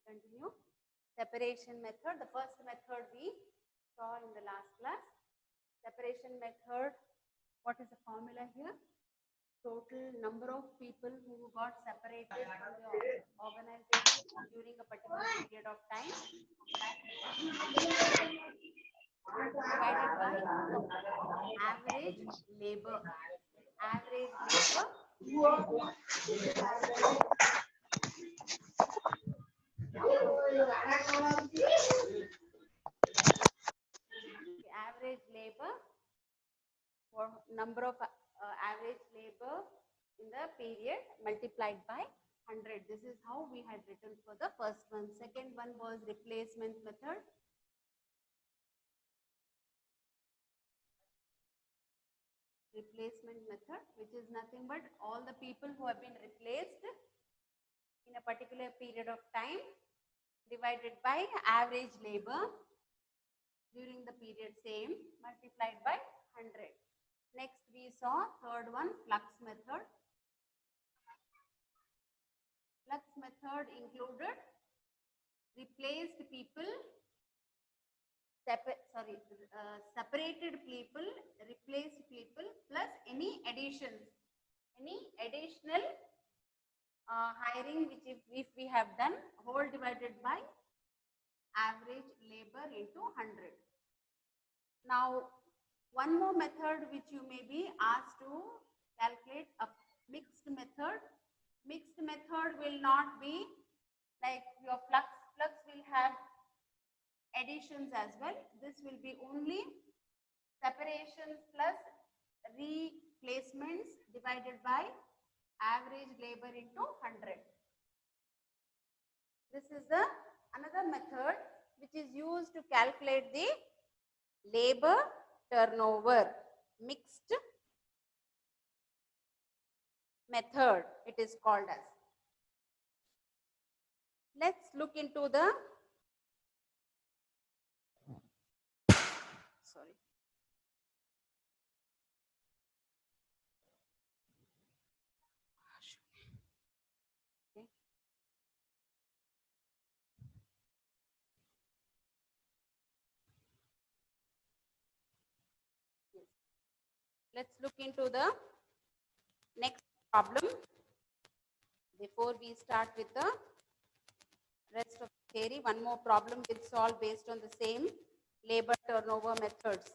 Continue. Separation method. The first method we saw in the last class. Separation method. What is the formula here? Total number of people who got separated from the organization during a particular period of time divided by average labor. Average labor. Average labor for number of average labor in the period multiplied by 100. This is how we had written for the first one. Second one was replacement method. Replacement method, which is nothing but all the people who have been replaced in a particular period of time divided by average labor during the period same multiplied by 100. Next we saw third one, flux method. Flux method included replaced people, separated people, replaced people plus any additions, any additional hiring which if we have done, whole divided by average labor into 100. Now one more method which you may be asked to calculate, a mixed method. Mixed method will not be like your flux will have additions as well. This will be only separations plus replacements divided by average labor into 100. This is the another method which is used to calculate the labor turnover. Mixed method it is called as. Let's look into the Let's look into the next problem before we start with the rest of the theory. One more problem we'll solve based on the same labor turnover methods.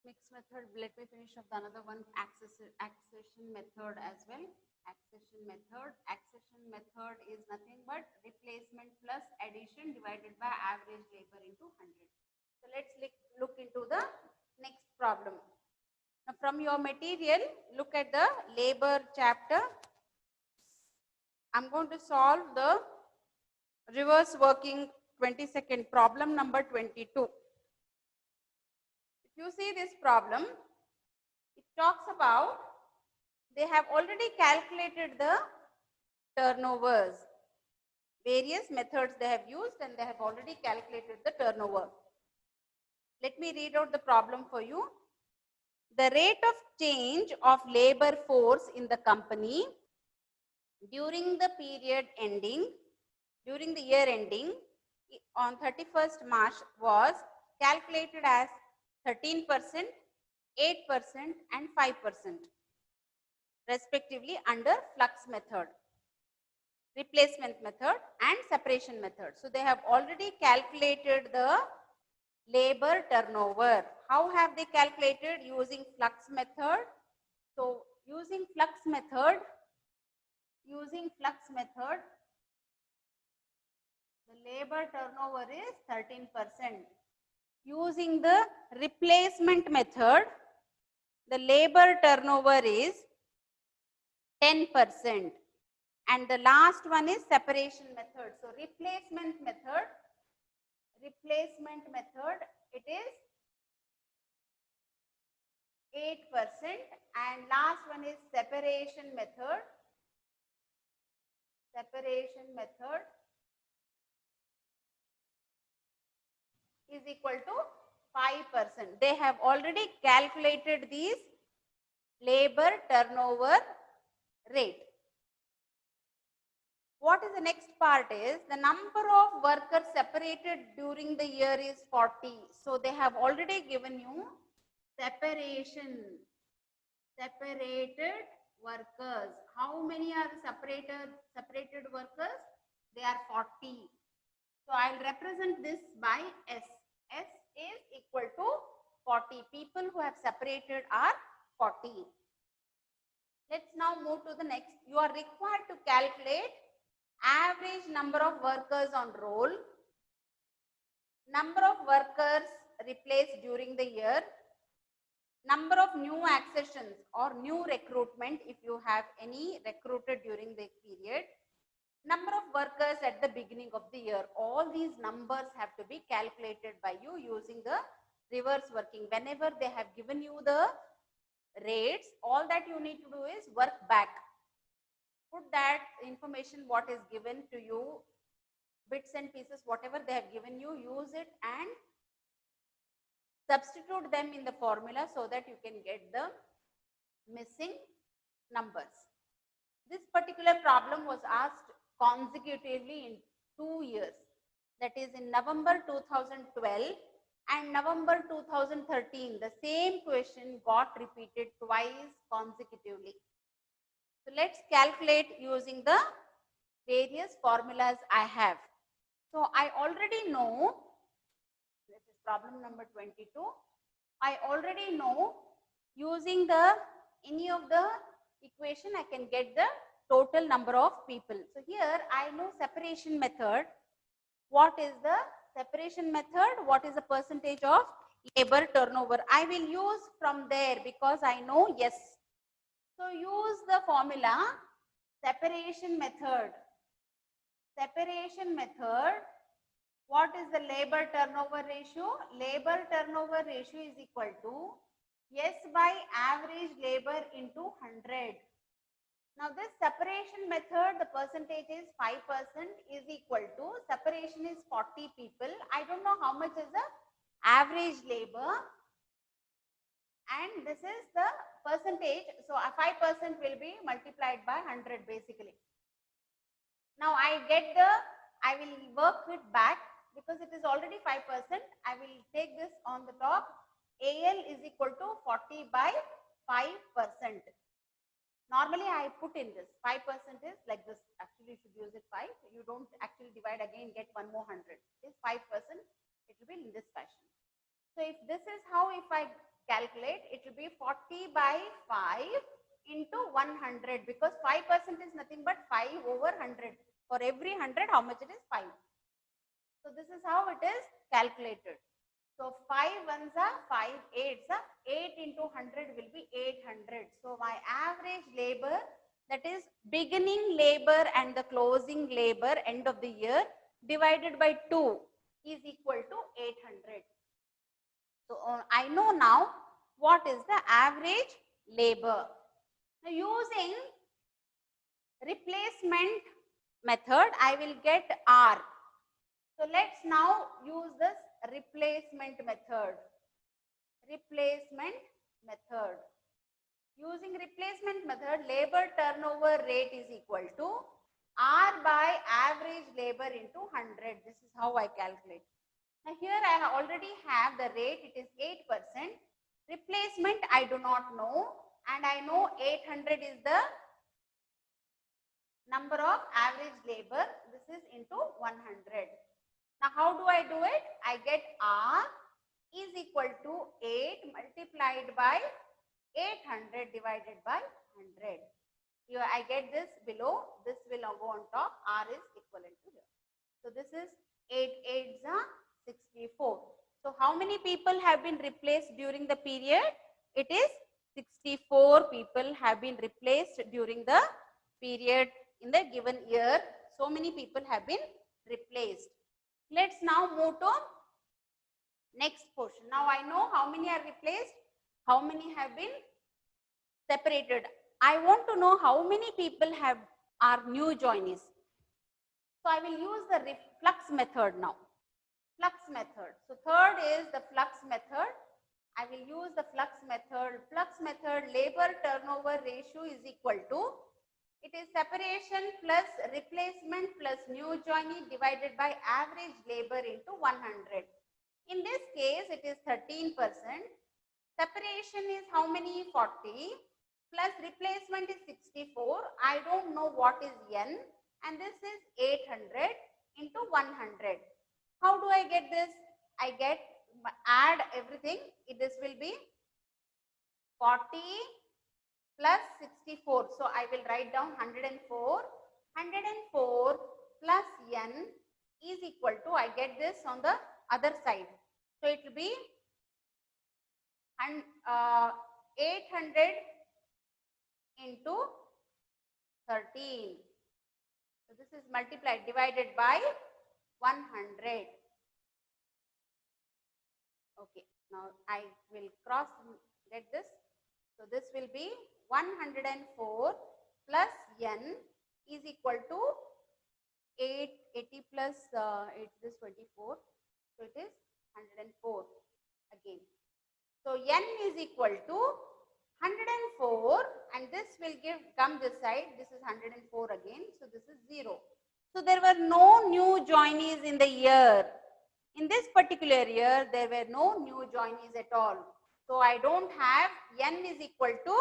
Mixed method, let me finish up the another one, accession method as well. Accession method is nothing but replacement plus addition divided by average labor into 100. So let's look into the next problem. Now from your material, look at the labor chapter. I'm going to solve the reverse working 22nd problem number 22. You see this problem, it talks about they have already calculated the turnovers. Various methods they have used and they have already calculated the turnover. Let me read out the problem for you. The rate of change of labor force in the company during the period ending, during the year ending on 31st March was calculated as 13%, 8% and 5% respectively under flux method, replacement method and separation method. So they have already calculated the labor turnover. How have they calculated? Using flux method. So using flux method, the labor turnover is 13%. Using the replacement method, the labor turnover is 10%. And the last one is separation method. So replacement method, it is 8% And last one is separation method. Separation method is equal to 5%. They have already calculated these labor turnover rate. What is the next part is the number of workers separated during the year is 40. So they have already given you separated workers. How many are separated workers? They are 40. So I'll represent this by S. S is equal to 40. People who have separated are 40. Let's now move to the next. You are required to calculate average number of workers on roll, number of workers replaced during the year, number of new accessions or new recruitment if you have any recruited during the period, number of workers at the beginning of the year. All these numbers have to be calculated by you using the reverse working. Whenever they have given you the rates, all that you need to do is work back. Put that information what is given to you, bits and pieces, whatever they have given you, use it and substitute them in the formula so that you can get the missing numbers. This particular problem was asked consecutively in 2 years. That is in November 2012 and November 2013. The same question got repeated twice consecutively. So let's calculate using the various formulas I have. So I already know, this is problem number 22. I already know using any of the equation I can get the total number of people. So here I know separation method. What is the separation method? What is the percentage of labor turnover? I will use from there because I know yes. So use the formula separation method. Separation method. What is the labor turnover ratio? Labor turnover ratio is equal to S by average labor into 100. Now this separation method, the percentage is 5% is equal to, separation is 40 people. I don't know how much is the average labor. And this is the percentage. So 5% will be multiplied by 100 basically. Now I will work it back because it is already 5%. I will take this on the top. AL is equal to 40 by 5%. Normally I put in this 5% is like this. Actually you should use it 5. You don't actually divide again, get one more 100. It is 5%. It will be in this fashion. So if this is how, if I calculate, it will be 40 by 5 into 100 because 5% is nothing but 5 over 100. For every 100, how much it is? 5. So this is how it is calculated. So 5 ones are 5 8s are 8 into 100 will be 800. So my average labor, that is beginning labor and the closing labor end of the year divided by 2 is equal to 800. So I know now what is the average labor. Now using replacement method, I will get R. So let's now use this replacement method. Replacement method. Using replacement method, labor turnover rate is equal to R by average labor into 100. This is how I calculate. Now here I already have the rate, it is 8%. Replacement I do not know, and I know 800 is the number of average labor. This is into 100. Now how do I do it? I get R is equal to 8 multiplied by 800 divided by 100. Here I get this below, this will go on top, R is equivalent to here. So this is 8 8s are 64. So how many people have been replaced during the period? It is 64 people have been replaced during the period in the given year. So many people have been replaced. Let's now move to next portion. Now I know how many are replaced, how many have been separated. I want to know how many people are new joinees. So I will use the flux method now. Flux method. So third is the flux method. I will use the flux method. Flux method, labor turnover ratio is equal to, it is separation plus replacement plus new joinee divided by average labor into 100. In this case, it is 13%. Separation is how many? 40. Plus replacement is 64. I don't know what is N. And this is 800 into 100. How do I get this? I get, add everything. This will be 40 plus 64. So I will write down 104. 104 plus N is equal to, I get this on the other side. So it will be 800 into 13. So this is multiplied, divided by 100. Okay, now I will cross get this. So this will be 104 plus N is equal to 80 plus 8 is 24. So it is 104 again. So N is equal to 104 and this will come this side. This is 104 again. So this is 0. So there were no new joinees in the year. In this particular year, there were no new joinees at all. So I don't have N is equal to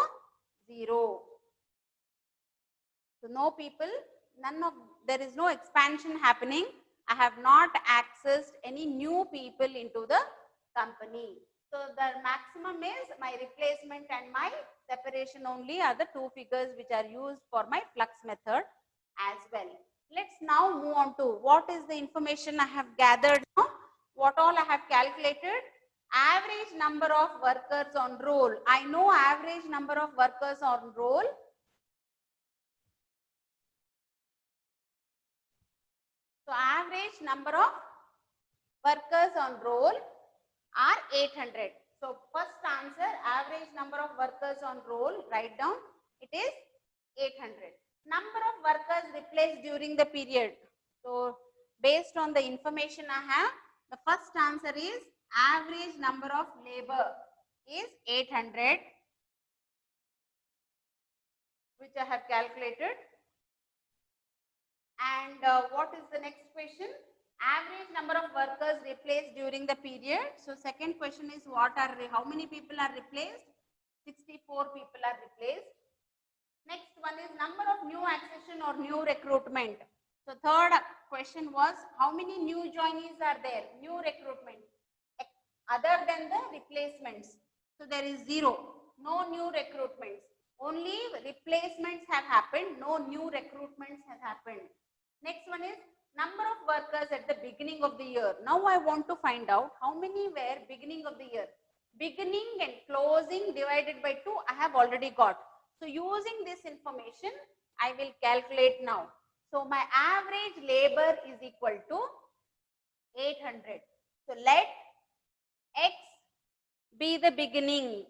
0. So no people, there is no expansion happening. I have not accessed any new people into the company. So the maximum is my replacement and my separation only are the two figures which are used for my flux method as well. Let's now move on to what is the information I have gathered now. What all I have calculated? Average number of workers on roll. I know average number of workers on roll. So average number of workers on roll are 800. So first answer, average number of workers on roll, write down, it is 800. Number of workers replaced during the period. So based on the information I have, the first answer is average number of labor is 800, which I have calculated. And what is the next question? Average number of workers replaced during the period. So second question is how many people are replaced? 64 people are replaced. Next one is number of new accession or new recruitment. So third question was how many new joinees are there? New recruitment other than the replacements. So there is 0. No new recruitments. Only replacements have happened. No new recruitments have happened. Next one is number of workers at the beginning of the year. Now I want to find out how many were beginning of the year. Beginning and closing divided by 2 I have already got. So using this information I will calculate now. So my average labor is equal to 800. So let X be the beginning.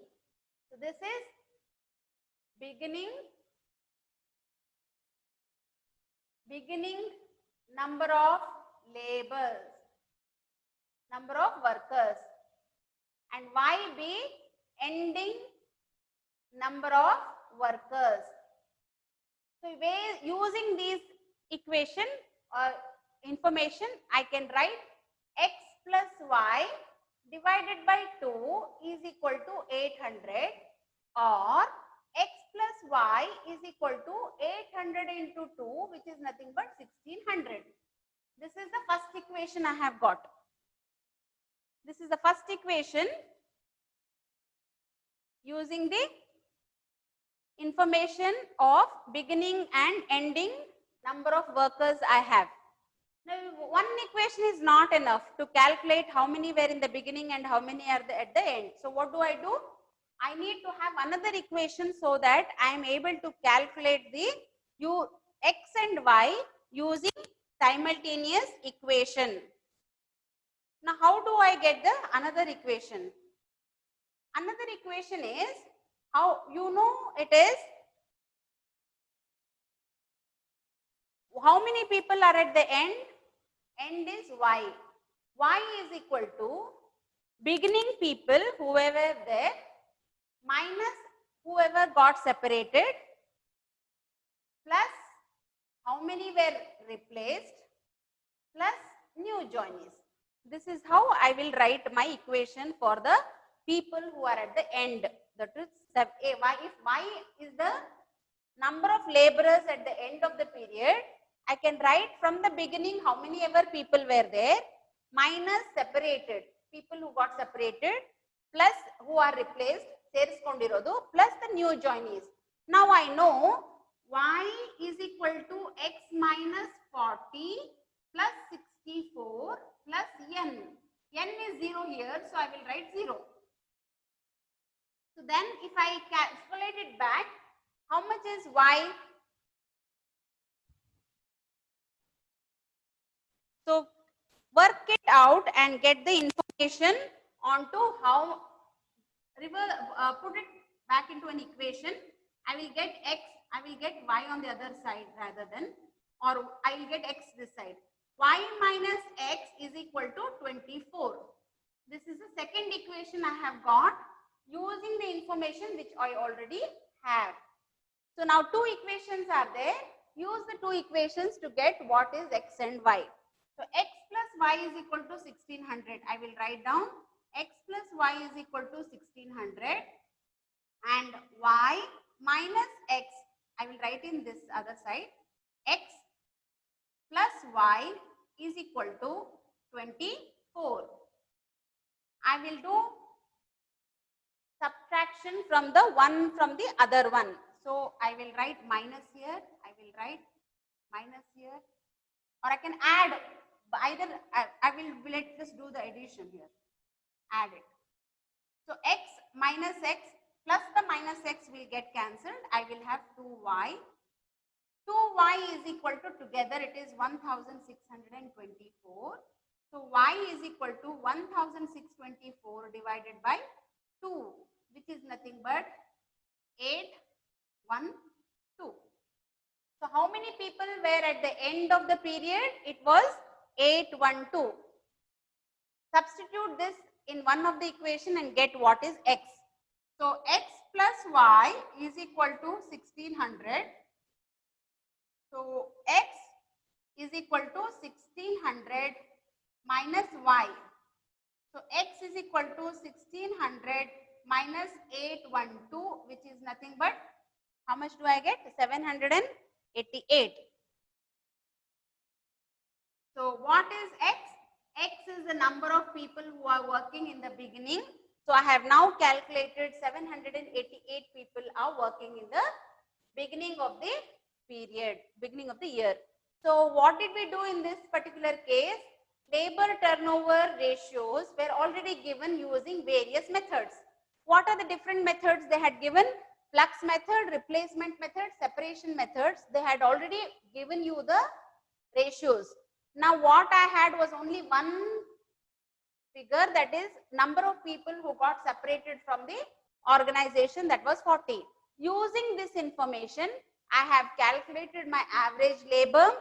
So this is beginning number of labors, number of workers, and Y be ending number of workers. So using these equation or information, I can write X plus Y divided by 2 is equal to 800, or X plus Y is equal to 800 into 2, which is nothing but 1600. This is the first equation I have got. This is the first equation using the information of beginning and ending number of workers I have. Now, one equation is not enough to calculate how many were in the beginning and how many are at the end. So what do? I need to have another equation so that I am able to calculate the X and Y using simultaneous equation. Now, how do I get the another equation? Another equation is How you know it is? How many people are at the end? End is y. Y is equal to beginning people, whoever there, minus whoever got separated, plus how many were replaced, plus new joinees. This is how I will write my equation for the people who are at the end. That is, if y is the number of laborers at the end of the period, I can write from the beginning how many ever people were there, minus separated, people who got separated, plus who are replaced, ಸೇರಿಸ್ಕೊಂಡಿರೋದು, plus the new joinees. Now I know y is equal to x minus 40 plus 64 plus n. N is 0 here, so I will write 0. So then if I calculate it back, how much is y? So work it out and get the information onto how, put it back into an equation. I will get x, I will get y on the other side rather than, or I will get x this side. Y minus x is equal to 24. This is the second equation I have got using the information which I already have. So now two equations are there. Use the two equations to get what is x and y. So x plus y is equal to 1600. I will write down x plus y is equal to 1600 and y minus x, I will write in this other side, x plus y is equal to 24. I will do subtraction from the one from the other one. So I will write minus here, I will write minus here, or I can add either, I will let us do the addition here, add it. So x minus x plus the minus x will get cancelled. I will have 2y. 2y is equal to, together it is 1624. So y is equal to 1624 divided by 2, which is nothing but 812. So how many people were at the end of the period? It was 812. Substitute this in one of the equation and get what is x. So x plus y is equal to 1600. So x is equal to 1600 minus y. So x is equal to 1600 minus 812, which is nothing but, how much do I get? 788. So what is x? X is the number of people who are working in the beginning. So I have now calculated 788 people are working in the beginning of the period, beginning of the year. So what did we do in this particular case? Labor turnover ratios were already given using various methods. What are the different methods they had given? Flux method, replacement method, separation methods. They had already given you the ratios. Now what I had was only one figure, that is number of people who got separated from the organization, that was 40. Using this information, I have calculated my average labor,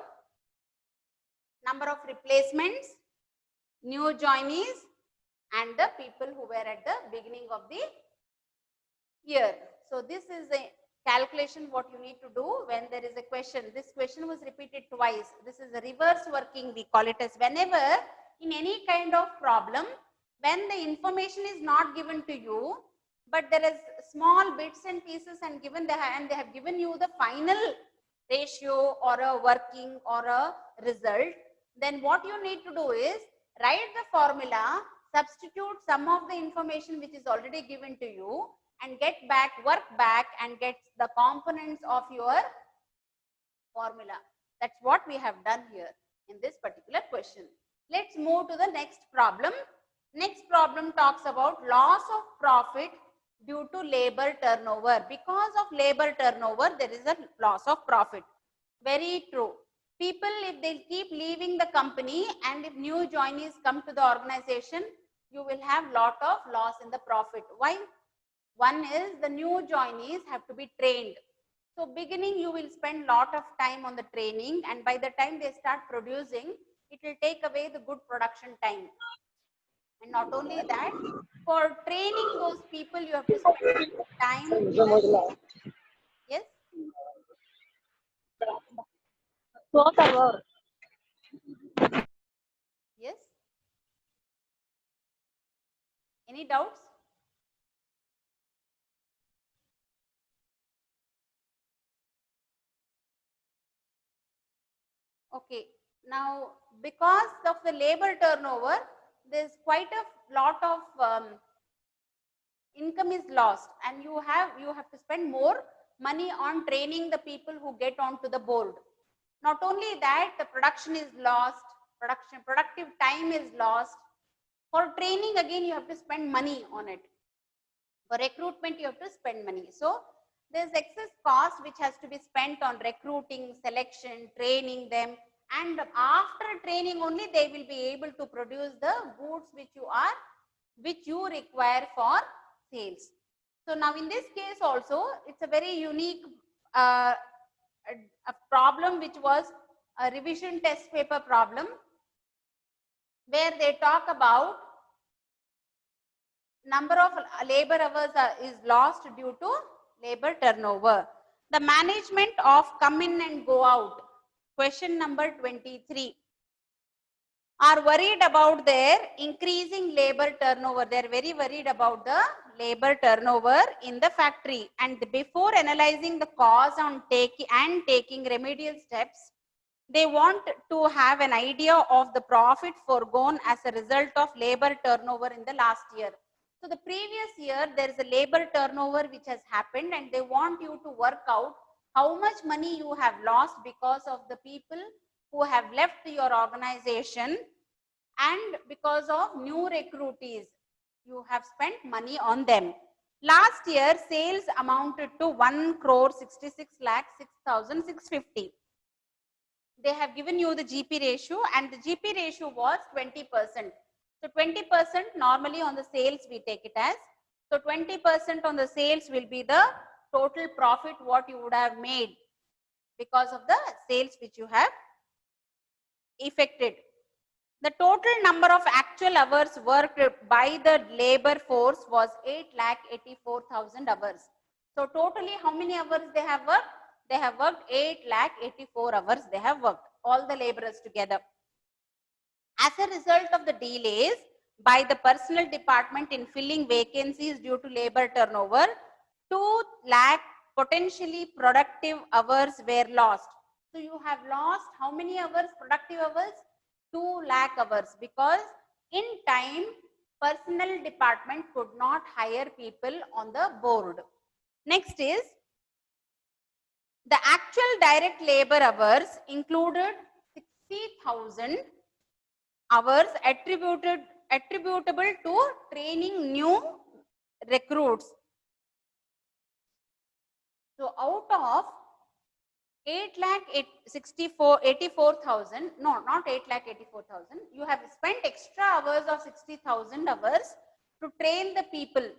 number of replacements, new joinees, and the people who were at the beginning of the year. So this is a calculation what you need to do when there is a question. This question was repeated twice. This is a reverse working, we call it as. Whenever in any kind of problem, when the information is not given to you, but there is small bits and pieces and given and they have given you the final ratio or a working or a result, then what you need to do is write the formula, substitute some of the information which is already given to you, and get back, work back and get the components of your formula. That's what we have done here in this particular question. Let's move to the next problem. Next problem talks about loss of profit due to labor turnover. Because of labor turnover, there is a loss of profit. Very true. People, if they keep leaving the company and if new joinees come to the organization, you will have lot of loss in the profit. Why? One is the new joinees have to be trained. So beginning you will spend lot of time on the training, and by the time they start producing, it will take away the good production time. And not only that, for training those people you have to spend time plus, yes, yes, any doubts? Okay, now because of the labor turnover, there's quite a lot of income is lost, and you have to spend more money on training the people who get onto the board. Not only that, the production is lost, productive time is lost. For training, again, you have to spend money on it. For recruitment, you have to spend money. So there's excess cost which has to be spent on recruiting, selection, training them, and after training only they will be able to produce the goods which you require for sales. So now in this case also, it's a very unique a problem which was a revision test paper problem, where they talk about number of labor hours is lost due to labor turnover. The management of come in and go out, question number 23, are worried about their increasing labor turnover. They are very worried about the labor turnover in the factory, and before analyzing the cause on taking remedial steps, they want to have an idea of the profit foregone as a result of labor turnover in the last year. So the previous year there is a labor turnover which has happened, and they want you to work out how much money you have lost because of the people who have left your organization, and because of new recruitees you have spent money on them. Last year sales amounted to 1 crore 66 lakh 6,650. They have given you the GP ratio, and the GP ratio was 20%. So 20% normally on the sales we take it as. So 20% on the sales will be the total profit what you would have made because of the sales which you have effected. The total number of actual hours worked by the labor force was 8,84,000 hours. So totally how many hours they have worked? They have worked 8,84,000 hours they have worked, all the laborers together. As a result of the delays by the personnel department in filling vacancies due to labor turnover, 2 lakh potentially productive hours were lost. So you have lost how many hours, productive hours? 2 lakh hours, because in time personnel department could not hire people on the board. Next is the actual direct labor hours included 60,000 hours attributable to training new recruits. So out of 8,84,000, no, not 8,84,000, you have spent extra hours of 60,000 hours to train the people,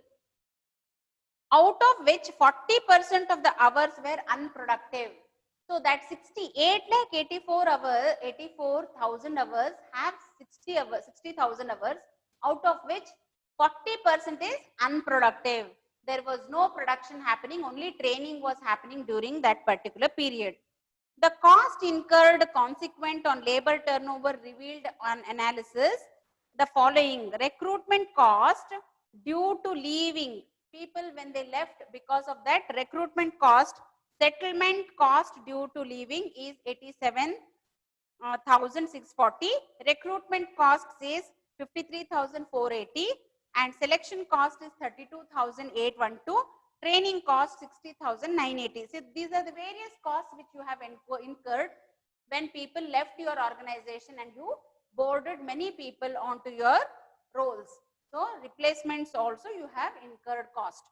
out of which 40% of the hours were unproductive. So that 84,000 hours have 60,000 hours, out of which 40% is unproductive. There was no production happening, only training was happening during that particular period. The cost incurred consequent on labor turnover revealed on analysis the following: recruitment cost due to leaving people when they left, because of that recruitment cost. Settlement cost due to leaving is 87,640. Recruitment cost is 53,480, and selection cost is 32,812. Training cost 60,980. So these are the various costs which you have incurred when people left your organization and you boarded many people onto your roles. So replacements also you have incurred cost.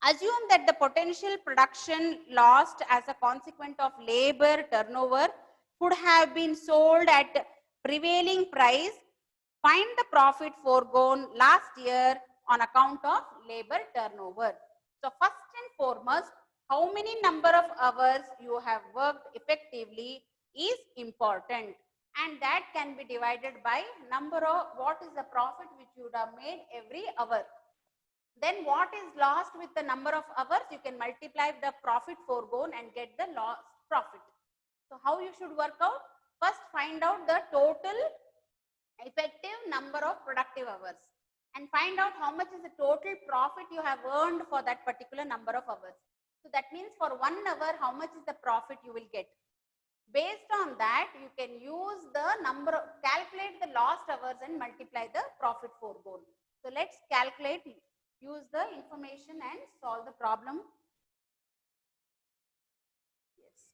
Assume that the potential production lost as a consequence of labor turnover could have been sold at prevailing price. Find the profit foregone last year on account of labor turnover. So first and foremost, how many number of hours you have worked effectively is important, and that can be divided by number of what is the profit which you would have made every hour. Then what is lost with the number of hours, you can multiply the profit foregone and get the lost profit. So how you should work out? First find out the total effective number of productive hours and find out how much is the total profit you have earned for that particular number of hours. So that means for 1 hour, how much is the profit you will get? Based on that, you can use the number of, calculate the lost hours and multiply the profit foregone. So let's calculate, use the information and solve the problem. Yes.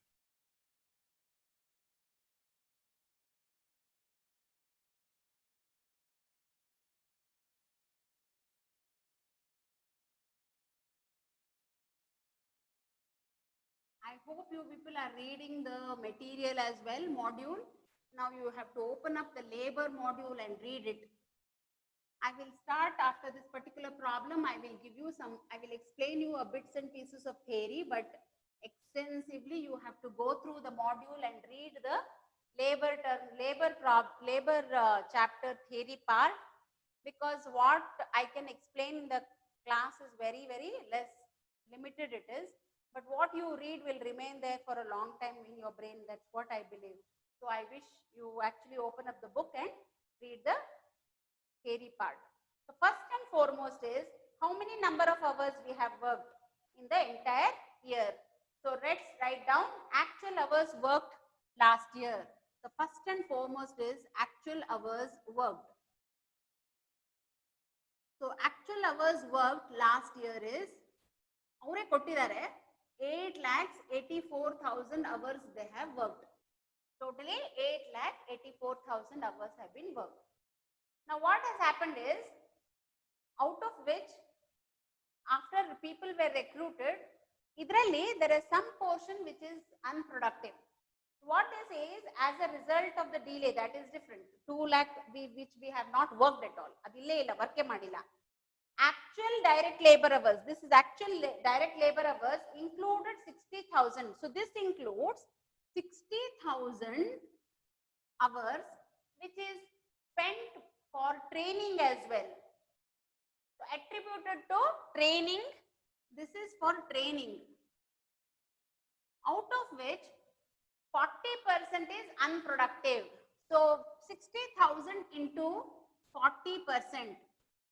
I hope you people are reading the material as well, module. Now you have to open up the labor module and read it. I will start after this particular problem. I will give you some, I will explain you a bits and pieces of theory, but extensively you have to go through the module and read the labor chapter theory part, because what I can explain in the class is very less limited it is, but what you read will remain there for a long time in your brain. That's what I believe. So I wish you actually open up the book and read the theory part. So first and foremost is how many number of hours we have worked in the entire year. So let's write down actual hours worked last year. The first and foremost is actual hours worked. So actual hours worked last year is 8,84,000 hours they have worked. Totally 8,84,000 hours have been worked. Now what has happened is, out of which after people were recruited, idralli there is some portion which is unproductive. What they say is, as a result of the delay, that is different. 2 lakh which we have not worked at all. Adille illa work madilla. Actual direct labor hours. This is actual direct labor hours included 60,000. So this includes 60,000 hours which is spent for training as well. So attributed to training, this is for training, out of which 40% is unproductive. So 60,000 into 40%,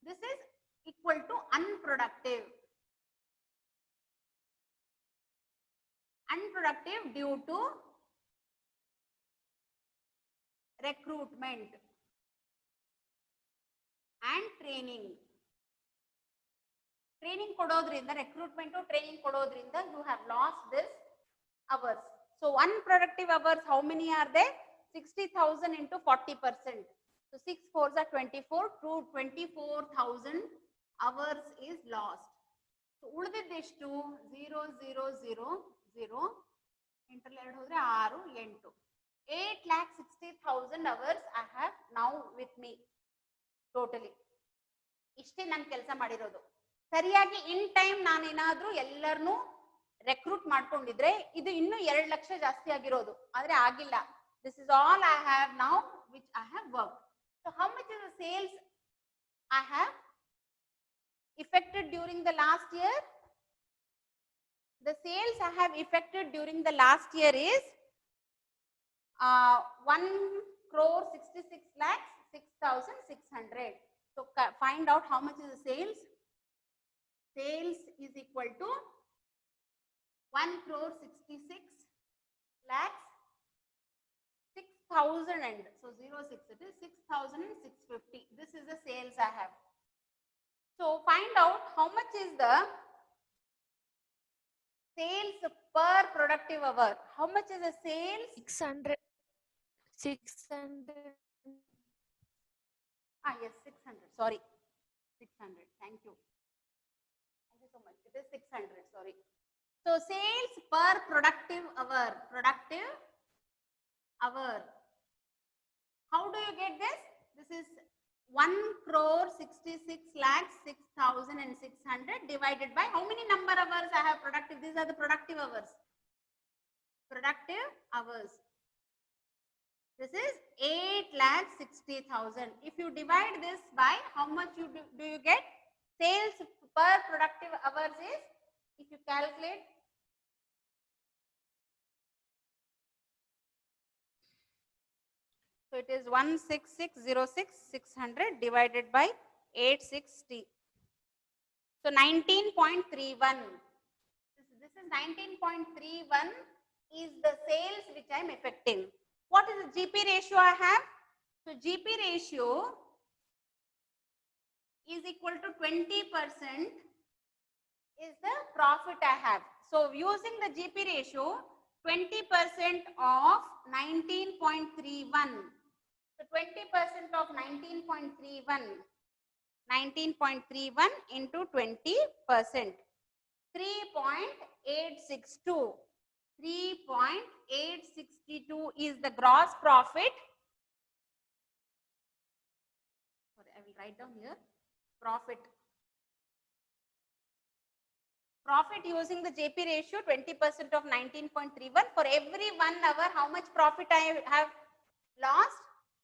this is equal to unproductive. Unproductive due to recruitment and training. Training kododrinda, recruitment to training kododrinda, you have lost this hours. So unproductive hours, how many are there? 60,000 into 40%. So 6 4s are 24, to 24,000 hours is lost. So ಉಳಿದಿದ್ದೆಷ್ಟು 0 0 0 0 ಇಂಟರ್ಲೆಡ್ ಹೋದ್ರೆ 6 8 8,60,000 hours I have now with me totally. ಇಷ್ಟೇ ನಾನು ಕೆಲಸ ಮಾಡಿರೋದು. ಸರಿಯಾಗಿ in time ನಾನು ಏನಾದರೂ ಎಲ್ಲರನ್ನೂ recruit ಮಾಡ್ಕೊಂಡಿದ್ರೆ ಇದು ಇನ್ನೂ 2 ಲಕ್ಷ ಜಾಸ್ತಿ ಆಗಿರೋದು, ಆದ್ರೆ ಆಗಿಲ್ಲ. This is all I have now which I have worked. So how much is the sales I have effected during the last year? The sales I have effected during the last year is 1,66,06,600. So find out how much is the sales. Sales is equal to 1,66,06,000 and so 06 it is 6,650. This is the sales I have. So find out how much is the sales per productive hour. How much is the sales? 600. Yes, 600. Sorry, 600. Thank you. Thank you so much. It is 600. Sorry. So sales per productive hour. Productive hour. How do you get this? This is 1 crore 66 lakhs 6,600 divided by how many number of hours I have productive? These are the productive hours. Productive hours. This is 8,60,000. If you divide this by how much do you get? Sales per productive hours is, if you calculate, so it is 16606,600 divided by 860. So 19.31. This is 19.31 is the sales which I am effecting. What is the GP ratio I have? So GP ratio is equal to 20% is the profit I have. So using the GP ratio, 20% of 19.31. So 20% of 19.31. 19.31 into 20%. 3.862. 3.862 is the gross profit. Sorry, I will write down here. Profit. Profit using the JP ratio 20% of 19.31. For every 1 hour, how much profit I have lost?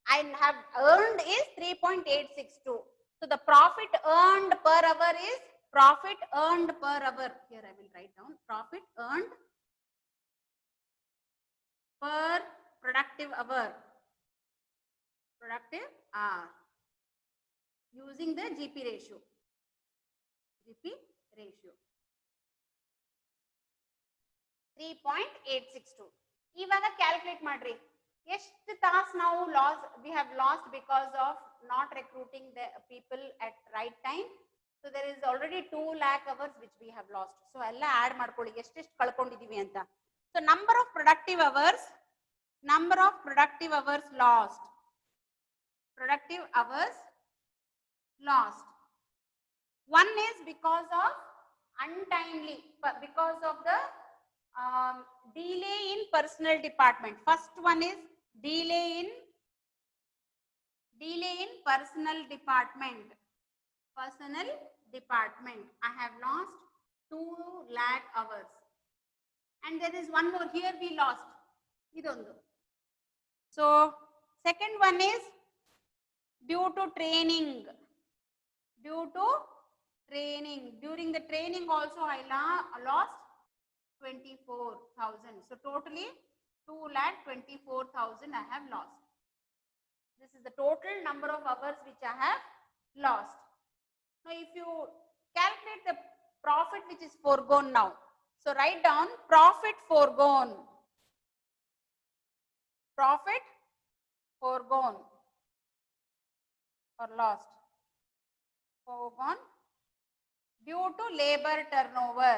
I have earned is 3.862. So the profit earned per hour is profit earned per hour. Here I will write down profit earned per productive hour. Productive hour. Using the GP ratio. GP ratio. 3.862. ಇವಾಗ calculate ಮಾಡ್ರಿ ಎಷ್ಟು ತಾಸ್ ನಾವು we have lost because of not recruiting the people at right time. So there is already 2 lakh hours which we have lost. So ಎಲ್ಲ add ಮಾಡ್ಕೊಳ್ಳಿ ಎಷ್ಟೆಷ್ಟು ಕಳ್ಕೊಂಡಿದೀವಿ ಅಂತ. So number of productive hours lost. Productive hours lost. One is because of untimely, because of the delay in personnel department. First one is delay in personnel department. Personnel department. I have lost 2 lakh hours. And there is one more here we lost. Idondu. So second one is due to training. Due to training. During the training also I lost 24,000. So totally 2,24,000 I have lost. This is the total number of hours which I have lost. Now if you calculate the profit which is foregone now. So write down profit foregone. Profit foregone or lost. Foregone due to labor turnover.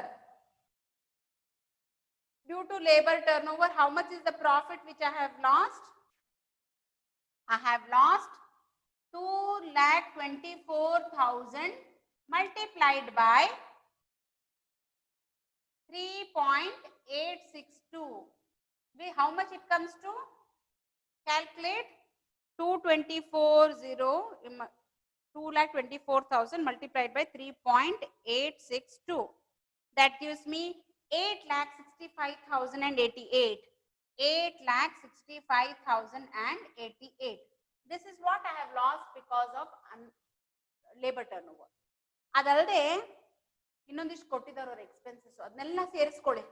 Due to labor turnover, how much is the profit which I have lost? I have lost 2,24,000 multiplied by 3.862. How much it comes to? Calculate 2,24,000 multiplied by 3.862. That gives me 8,65,088. 8,65,088. This is what I have lost because of labor turnover. ಅದಲ್ಲದೆ ಇನ್ನೊಂದಿಷ್ಟು ಕೊಟ್ಟಿದ್ದಾರೆ ಅವರ expenses ಅದನ್ನೆಲ್ಲ ಸೇರಿಸ್ಕೊಳ್ಳಿ.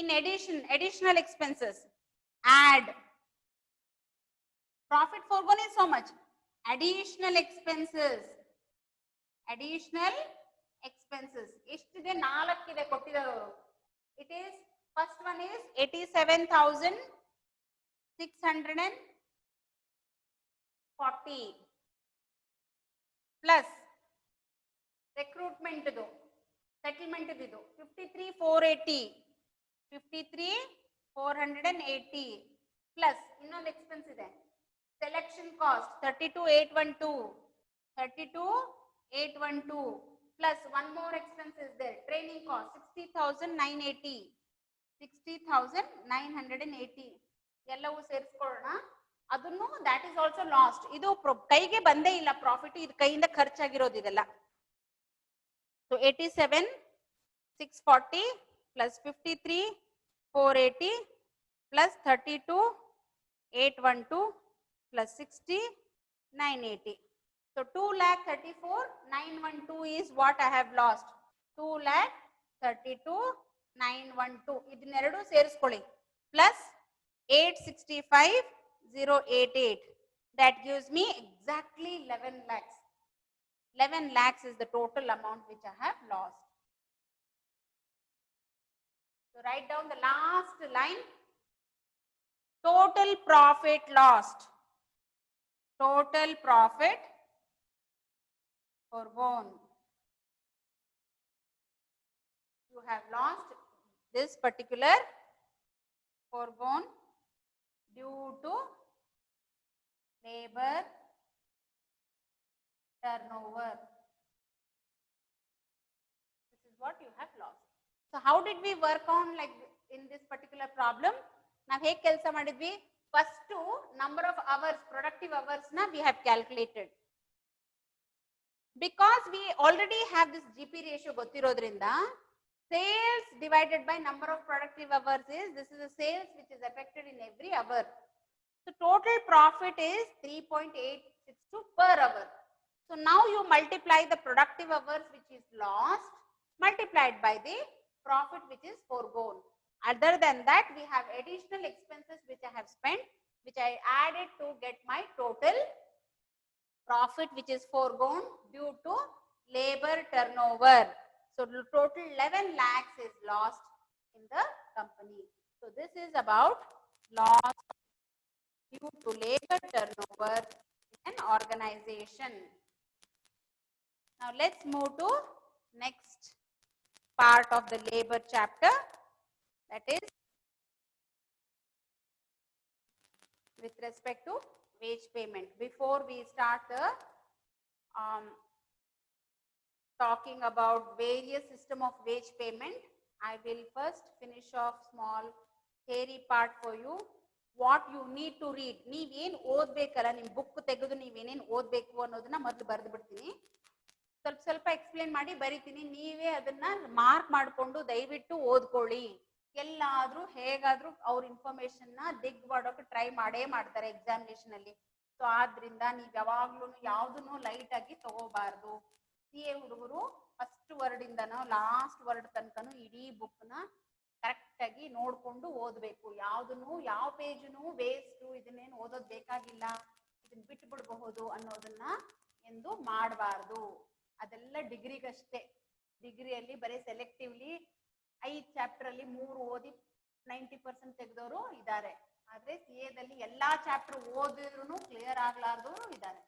In addition, additional expenses. Add. Profit foregone is so much. Additional expenses. Additional expenses. ಎಷ್ಟಿದೆ? 4 ಇದೆ ಕೊಟ್ಟಿದ್ದಾರೆ ಅವರು. It is, first one is 87,640 plus recruitment idu, settlement idu 53,480, 53,480 plus innond expense ide selection cost 32,812, 32,812 plus one more expense is there, training cost 60,980, 60,980 ಎಲ್ಲವೂ ಸೇರಿಸಿಕೊಳ್ಳೋಣ. ಅದನ್ನು that is also lost. ಇದು ಕೈಗೆ ಬಂದೇ ಇಲ್ಲ ಪ್ರಾಫಿಟ್, ಇದು ಕೈಯಿಂದ ಖರ್ಚಾಗಿರೋದು ಇದೆಲ್ಲ. So 87 640 plus 53 480 plus 32 812 plus 60 980. So 2,34,912 is what I have lost. 2,32,912 ಇದನ್ನೆರಡು ಸೇರಿಸ್ಕೊಳ್ಳಿ plus 865,088. That gives me exactly 11 lakhs. 11 lakhs is the total amount which I have lost. So write down the last line. Total profit lost. Total profit foregone. You have lost this particular foregone due to labor turnover. This is what you have lost. So how did we work on like in this particular problem? Now hege kelsa madidvi, first number of hours, productive hours na we have calculated. Because we already have this GP ratio gottirodrinda, sales divided by number of productive hours is, this is the sales which is affected in every hour. So total profit is 3.862 per hour. So now you multiply the productive hours which is lost multiplied by the profit which is foregone. Other than that, we have additional expenses which I have spent, which I added to get my total profit which is foregone due to labor turnover. So the total 11 lakhs is lost in the company. So this is about loss due to labor turnover in an organization. Now let's move to next part of the labor chapter, that is with respect to wage payment. Before we start the talking about various system of wage payment, I will first finish off small theory part for you. What you need to read. ನೀವೇನು ಓದಬೇಕಲ್ಲ, ನಿಮ್ಮ book ತೆಗೆದು ನೀವೇನೇನು ಓದಬೇಕು ಅನ್ನೋದನ್ನ ಮೊದಲು ಬರೆದು ಬಿಡ್ತೀನಿ. ಸ್ವಲ್ಪ explain ಮಾಡಿ ಬರೀತೀನಿ, ನೀವೇ ಅದನ್ನ ಮಾರ್ಕ್ ಮಾಡಿಕೊಂಡು ದಯವಿಟ್ಟು ಓದ್ಕೊಳ್ಳಿ. ಎಲ್ಲಾದ್ರೂ ಹೇಗಾದ್ರೂ ಅವ್ರ ಇನ್ಫಾರ್ಮೇಶನ್ ನ ದಿಗ್ ಮಾಡೋಕೆ ಟ್ರೈ ಮಾಡೇ ಮಾಡ್ತಾರೆ ಎಕ್ಸಾಮಿನೇಷನ್ ಅಲ್ಲಿ. ಸೊ ಆದ್ರಿಂದ ನೀವ್ ಯಾವಾಗ್ಲೂ ಯಾವ್ದನ್ನು ಲೈಟ್ ಆಗಿ ತಗೋಬಾರ್ದು. CA ಹುಡುಗರು ಫಸ್ಟ್ ವರ್ಡ್ ಇಂದನೋ ಲಾಸ್ಟ್ ವರ್ಡ್ ತನಕನು ಇಡೀ ಬುಕ್ ನ ಕರೆಕ್ಟ್ ಆಗಿ ನೋಡ್ಕೊಂಡು ಓದ್ಬೇಕು. ಯಾವ್ದನ್ನು ಯಾವ ಪೇಜ್ನು ವೇಸ್ಟ್, ಇದನ್ನೇನು ಓದೋದ್ ಬೇಕಾಗಿಲ್ಲ, ಇದನ್ನ ಬಿಟ್ಟು ಬಿಡಬಹುದು ಅನ್ನೋದನ್ನ ಎಂದು ಮಾಡಬಾರ್ದು. ಅದೆಲ್ಲ ಡಿಗ್ರಿಗಷ್ಟೇ. ಡಿಗ್ರಿಯಲ್ಲಿ ಬರೀ ಸೆಲೆಕ್ಟಿವ್ಲಿ 5 ಚಾಪ್ಟರ್ ಅಲ್ಲಿ 3 ಓದಿ 90% ತೆಗೆದವರು ಇದ್ದಾರೆ. ಆದ್ರೆ CA ದಲ್ಲಿ ಎಲ್ಲಾ ಚಾಪ್ಟರ್ ಓದಿದ್ರು ಕ್ಲಿಯರ್ ಆಗ್ಲಾರ್ದವರು ಇದ್ದಾರೆ.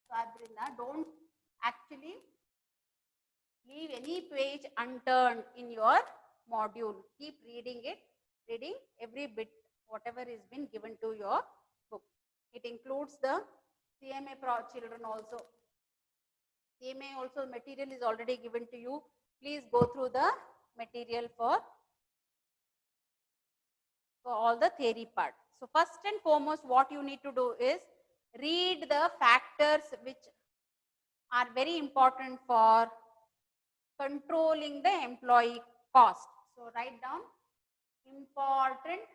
ಸೊ ಆದ್ರಿಂದ don't actually leave any page unturned in your module. Keep reading it, reading every bit, whatever is been given to your book. It includes the CMA children also. CMA also material is already given to you. Please go through the material for all the theory part. So first and foremost, what you need to do is read the factors which are very important for controlling the employee cost. So write down important